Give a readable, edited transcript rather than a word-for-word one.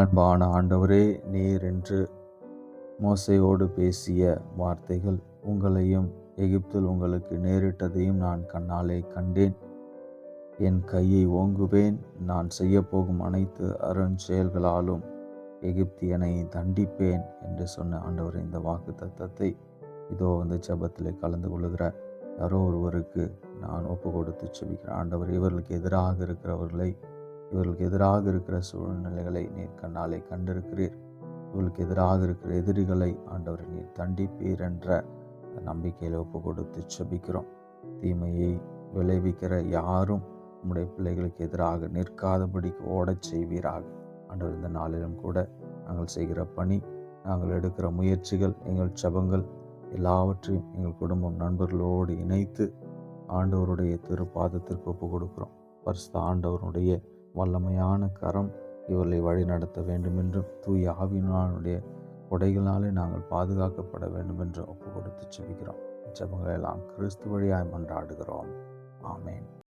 அன்பான ஆண்டவரே, நீர் என்று மோசேயோடு பேசிய வார்த்தைகள் உங்களையும் எகிப்தில் உங்களுக்கு நேரிட்டதையும் நான் கண்ணாலே கண்டேன். என் கையை ஓங்குவேன், நான் செய்யப்போகும் அனைத்து அருஞ்செயல்களாலும் எகிப்தியனை தண்டிப்பேன் என்று சொன்ன ஆண்டவர் இந்த வாக்கு தத்தத்தை இதோ இந்த ஜெபத்திலே கலந்து கொள்ளுகிற யாரோ ஒருவருக்கு நான் ஒப்பு கொடுத்து செபிக்கிறேன். ஆண்டவர், இவர்களுக்கு எதிராக இருக்கிறவர்களை, இவர்களுக்கு எதிராக இருக்கிற சூழ்நிலைகளை நீர் கண்ணாலே கண்டிருக்கிறீர். இவர்களுக்கு எதிராக இருக்கிற எதிரிகளை ஆண்டவர் நீர் தண்டிப்பீர் என்ற நம்பிக்கையில் ஒப்பு கொடுத்து செபிக்கிறோம். தீமையை விளைவிக்கிற யாரும் உம்முடைய பிள்ளைகளுக்கு எதிராக நிற்காதபடிக்கு ஓடச் செய்வீராக. ஆண்டவர், இந்த நாளிலும் கூட நாங்கள் செய்கிற பணி, நாங்கள் எடுக்கிற முயற்சிகள், எங்கள் ஜெபங்கள் எல்லாவற்றையும் எங்கள் குடும்பம் நண்பர்களோடு இணைத்து ஆண்டவருடைய திருப்பாதத்திற்கு ஒப்பு கொடுக்கிறோம். பரிசுத்த ஆண்டவருடைய வல்லமையான கரம் இவர்களை வழி நடத்த வேண்டும் என்றும், தூய ஆவியினுடைய கொடைகளாலே நாங்கள் பாதுகாக்கப்பட வேண்டும் என்றும் ஒப்பு கொடுத்து செபிக்கிறோம். ஜெபங்களை எல்லாம் கிறிஸ்து வழியாய் மன்றாடுகிறோம். ஆமேன்.